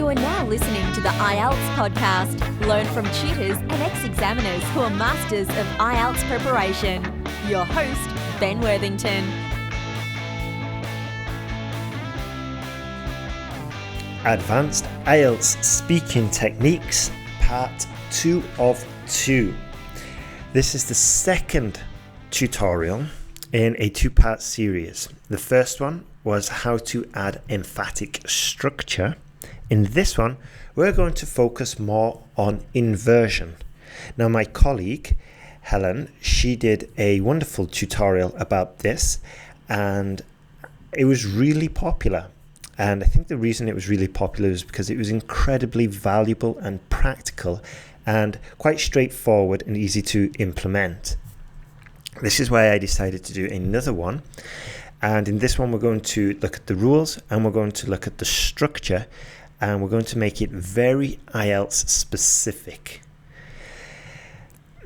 You are now listening to the IELTS podcast. Learn from tutors and ex-examiners who are masters of IELTS preparation. Your host, Ben Worthington. Advanced IELTS Speaking Techniques, Part 2 of 2. This is the second tutorial in a two-part series. The first one was how to add emphatic structure. In this one, we're going to focus more on inversion. Now, my colleague, Helen, she did a wonderful tutorial about this, and it was really popular. And I think the reason it was really popular is because it was incredibly valuable and practical and quite straightforward and easy to implement. This is why I decided to do another one. And in this one, we're going to look at the rules and we're going to look at the structure, and we're going to make it very IELTS specific.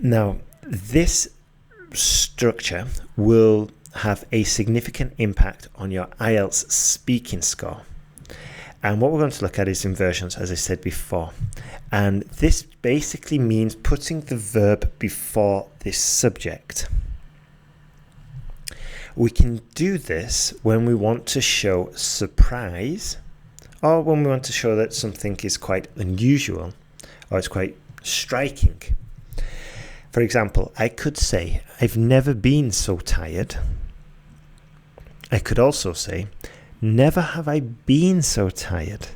Now, this structure will have a significant impact on your IELTS speaking score. And what we're going to look at is inversions, as I said before. And this basically means putting the verb before this subject. We can do this when we want to show surprise, or when we want to show that something is quite unusual or it's quite striking. For example, I could say, I've never been so tired. I could also say, never have I been so tired.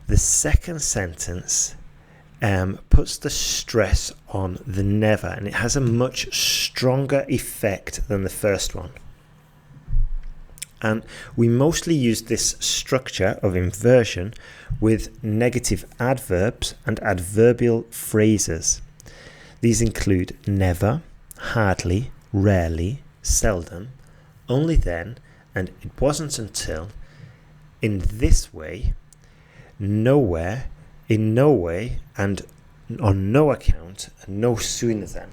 The second sentence puts the stress on the never, and it has a much stronger effect than the first one. And we mostly use this structure of inversion with negative adverbs and adverbial phrases. These include never, hardly, rarely, seldom, only then, and it wasn't until, in this way, nowhere, in no way, and on no account, and no sooner than.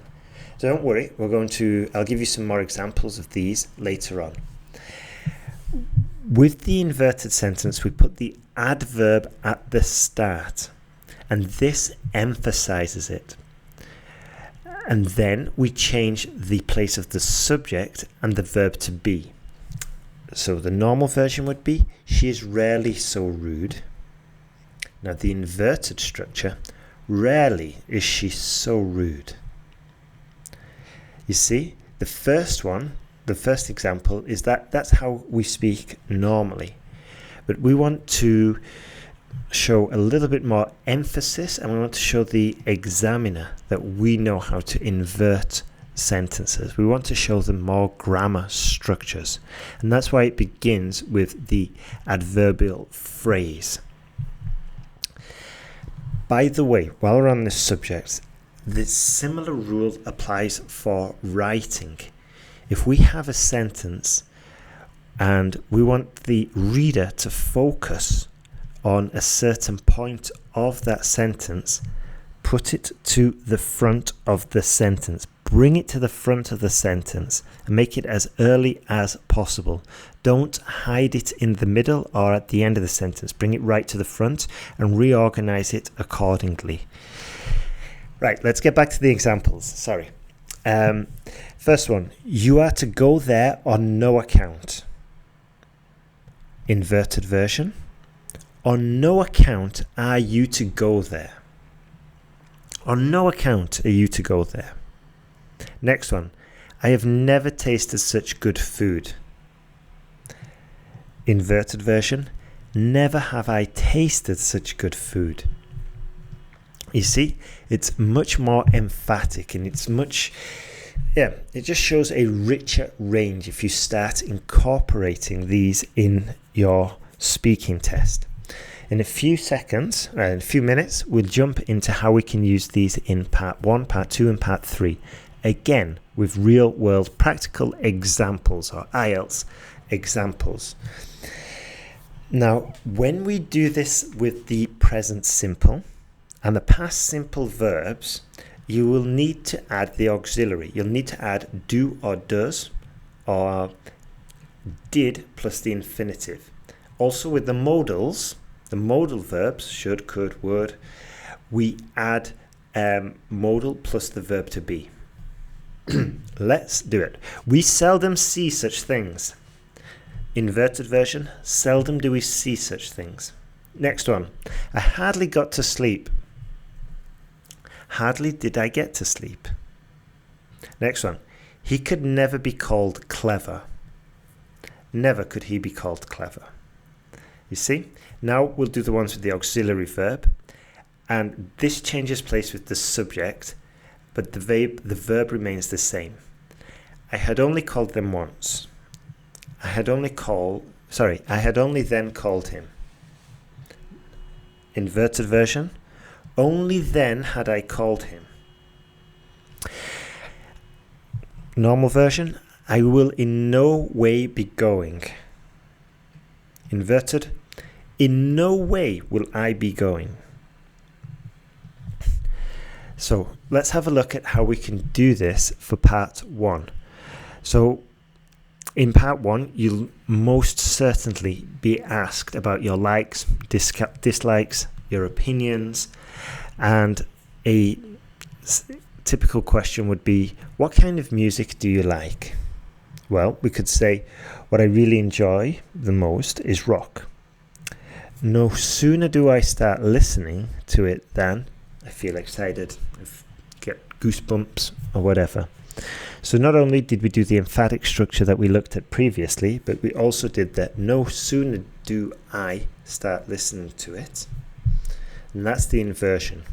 So don't worry, I'll give you some more examples of these later on. With the inverted sentence, we put the adverb at the start, and this emphasizes it. And then we change the place of the subject and the verb to be. So the normal version would be, she is rarely so rude. Now the inverted structure, rarely is she so rude. You see, the first example is that's how we speak normally. But we want to show a little bit more emphasis, and we want to show the examiner that we know how to invert sentences. We want to show them more grammar structures, and that's why it begins with the adverbial phrase. By the way, while we're on this subject, the similar rule applies for writing. If we have a sentence and we want the reader to focus on a certain point of that sentence, put it to the front of the sentence. Bring it to the front of the sentence and make it as early as possible. Don't hide it in the middle or at the end of the sentence. Bring it right to the front and reorganize it accordingly. Right, let's get back to the examples. Sorry. First one, you are to go there on no account. Inverted version. On no account are you to go there. On no account are you to go there. Next one. I have never tasted such good food. Inverted version. Never have I tasted such good food. You see, it's much more emphatic, and it just shows a richer range if you start incorporating these in your speaking test. In a few minutes, we'll jump into how we can use these in part 1, part 2, and part 3. Again, with real-world practical examples, or IELTS examples. Now, when we do this with the present simple and the past simple verbs, you will need to add the auxiliary. You'll need to add do or does, or did plus the infinitive. Also with the modals, The modal verbs, should, could, would, we add modal plus the verb to be. Let's do it. We seldom see such things. Inverted version, seldom do we see such things. Next one, I hardly got to sleep. Hardly did I get to sleep. Next one, he could never be called clever. Never could he be called clever. You see? Now we'll do the ones with the auxiliary verb. And this changes place with the subject, but the verb remains the same. I had only called them once. I had only then called him. Inverted version, only then had I called him. Normal version, I will in no way be going. Inverted, in no way will I be going. So let's have a look at how we can do this for part 1. So in part 1, you'll most certainly be asked about your likes, dislikes, your opinions, and a typical question would be, what kind of music do you like? Well, we could say, what I really enjoy the most is rock. No sooner do I start listening to it than I feel excited, I get goosebumps or whatever. So not only did we do the emphatic structure that we looked at previously, but we also did that no sooner do I start listening to it. And that's the inversion.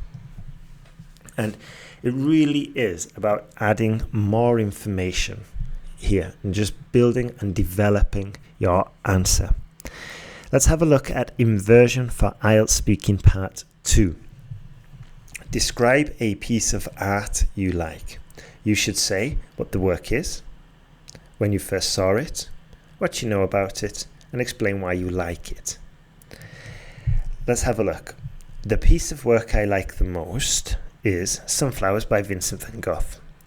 And it really is about adding more information here and just building and developing your answer. Let's have a look at inversion for IELTS Speaking Part 2. Describe a piece of art you like. You should say what the work is, when you first saw it, what you know about it, and explain why you like it. Let's have a look. The piece of work I like the most is Sunflowers by Vincent van Gogh.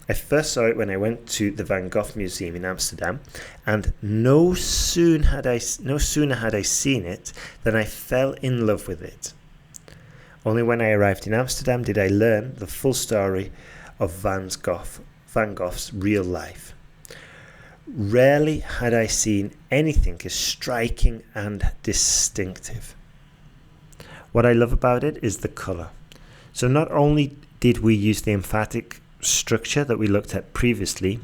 I first saw it when I went to the Van Gogh Museum in Amsterdam, and no sooner had I seen it than I fell in love with it. Only when I arrived in Amsterdam did I learn the full story of Van Gogh's real life. Rarely had I seen anything as striking and distinctive. What I love about it is the colour. So not only did we use the emphatic structure that we looked at previously,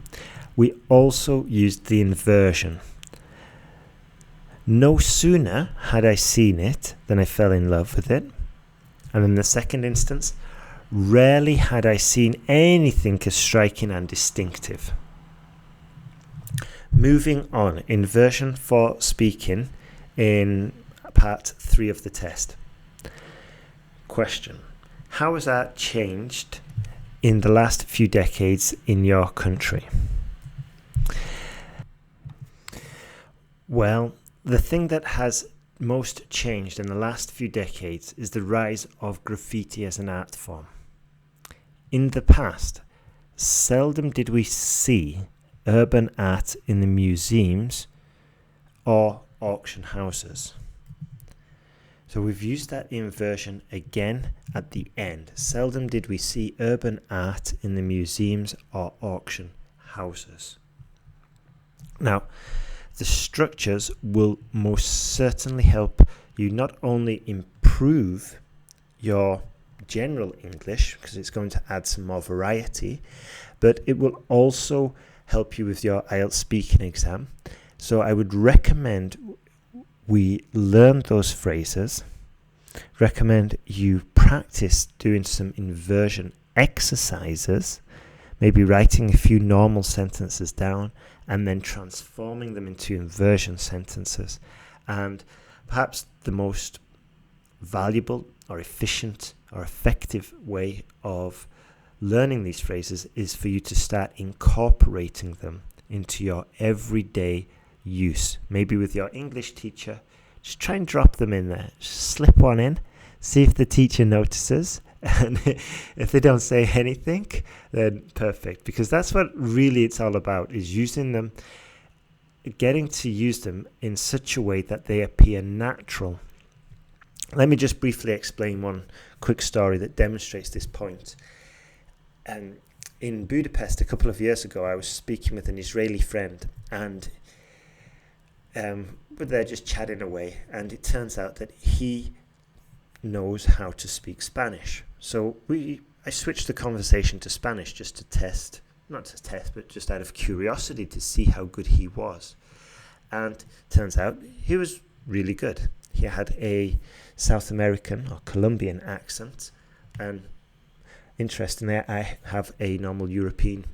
we also used the inversion. No sooner had I seen it than I fell in love with it. And in the second instance, rarely had I seen anything as striking and distinctive. Moving on, inversion for speaking in part 3 of the test. Question: how has art changed in the last few decades in your country? Well, the thing that has most changed in the last few decades is the rise of graffiti as an art form. In the past, seldom did we see urban art in the museums or auction houses. So we've used that inversion again at the end. Seldom did we see urban art in the museums or auction houses. Now, the structures will most certainly help you not only improve your general English, because it's going to add some more variety, but it will also help you with your IELTS speaking exam. So I would recommend we learn those phrases, recommend you practice doing some inversion exercises, maybe writing a few normal sentences down and then transforming them into inversion sentences. And perhaps the most valuable or efficient or effective way of learning these phrases is for you to start incorporating them into your everyday use. Maybe with your English teacher, just try and drop them in there. Just slip one in, see if the teacher notices. And if they don't say anything, then perfect. Because that's what really it's all about, is using them, getting to use them in such a way that they appear natural Let me just briefly explain one quick story that demonstrates this point. In Budapest a couple of years ago, I was speaking with an Israeli friend, and they're just chatting away, and it turns out that he knows how to speak Spanish. So I switched the conversation to Spanish just to test, not to test, but just out of curiosity to see how good he was. And turns out he was really good. He had a South American or Colombian accent, and interestingly, I have a normal European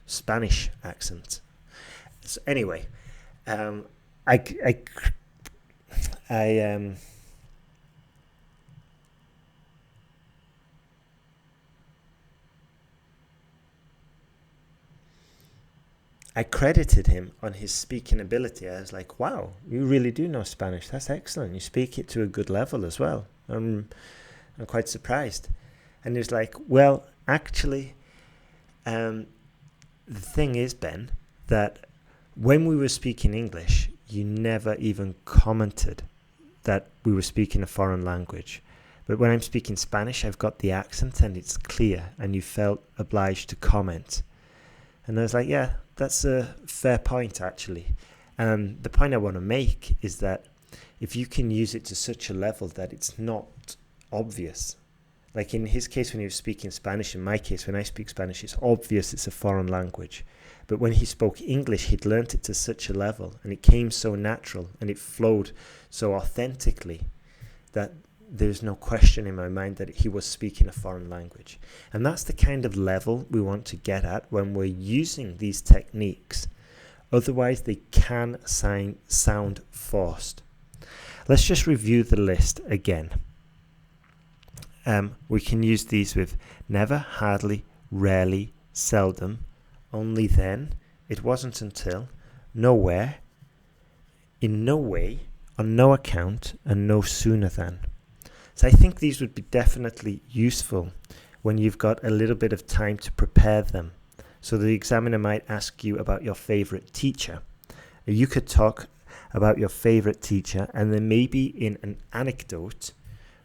Spanish accent. So anyway, I credited him on his speaking ability. I was like, wow, you really do know Spanish. That's excellent. You speak it to a good level as well. I'm quite surprised. And he was like, well, actually, the thing is, Ben, that when we were speaking English, you never even commented that we were speaking a foreign language. But when I'm speaking Spanish, I've got the accent and it's clear, and you felt obliged to comment. And I was like, yeah, that's a fair point, actually. And the point I want to make is that if you can use it to such a level that it's not obvious, like in his case when he was speaking Spanish, in my case when I speak Spanish, it's obvious it's a foreign language. But when he spoke English, he'd learnt it to such a level, and it came so natural, and it flowed so authentically that there's no question in my mind that he was speaking a foreign language. And that's the kind of level we want to get at when we're using these techniques. Otherwise, they can sound forced. Let's just review the list again. We can use these with never, hardly, rarely, seldom, only then, it wasn't until, nowhere, in no way, on no account, and no sooner than. So I think these would be definitely useful when you've got a little bit of time to prepare them. So the examiner might ask you about your favorite teacher. You could talk about your favorite teacher, and then maybe in an anecdote,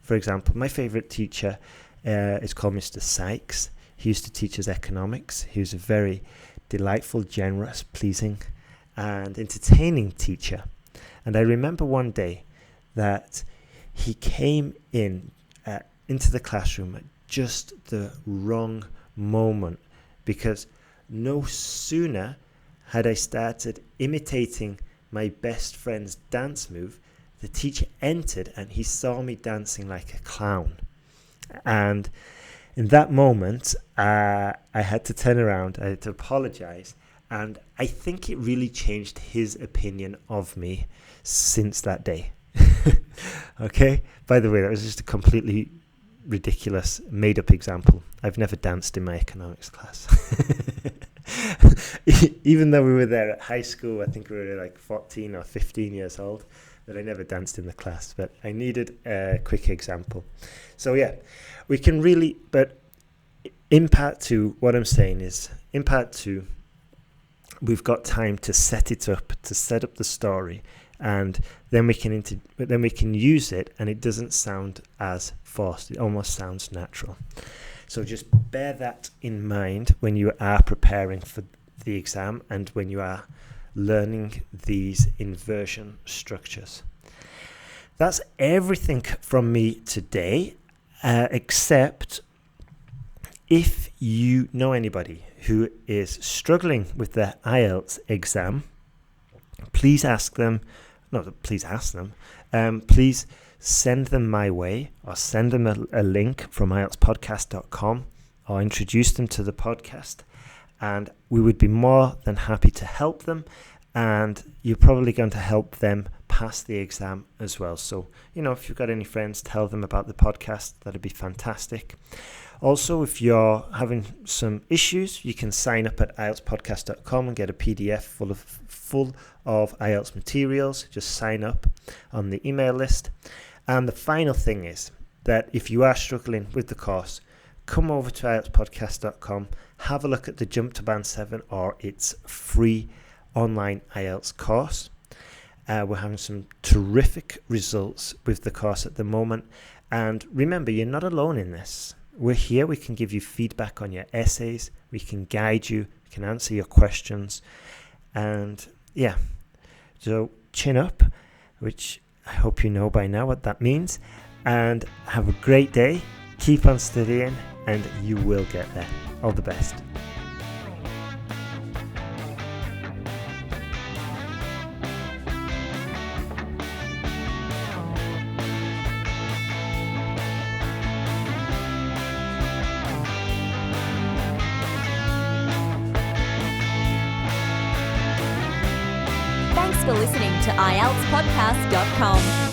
for example, my favorite teacher is called Mr. Sykes. He used to teach us economics. He was a very delightful, generous, pleasing, and entertaining teacher. And I remember one day that he came into the classroom at just the wrong moment, because no sooner had I started imitating my best friend's dance move, the teacher entered and he saw me dancing like a clown. And in that moment, I had to turn around, I had to apologize, and I think it really changed his opinion of me since that day. Okay, by the way, that was just a completely ridiculous made-up example. I've never danced in my economics class. Even though we were there at high school, I think we were like 14 or 15 years old, but I never danced in the class. But I needed a quick example. So yeah, we can really, but in part two, what I'm saying is, in part two, we've got time to set it up, to set up the story, and then we can use it, and it doesn't sound as forced. It almost sounds natural. So just bear that in mind when you are preparing for the exam and when you are learning these inversion structures. That's everything from me today, except if you know anybody who is struggling with their IELTS exam, please send them my way, or send them a link from IELTSPodcast.com, or introduce them to the podcast, and we would be more than happy to help them, and you're probably going to help them pass the exam as well. So, if you've got any friends, tell them about the podcast. That'd be fantastic. Also, if you're having some issues, you can sign up at IELTSPodcast.com and get a PDF full of IELTS materials. Just sign up on the email list. And the final thing is that if you are struggling with the course, come over to IELTSPodcast.com, have a look at the Jump to Band 7 or its free online IELTS course. We're having some terrific results with the course at the moment. And remember, you're not alone in this. We're here. We can give you feedback on your essays. We can guide you. We can answer your questions. And yeah, so chin up, which I hope you know by now what that means. And have a great day. Keep on studying and you will get there. All the best. Thanks for listening to IELTSPodcast.com.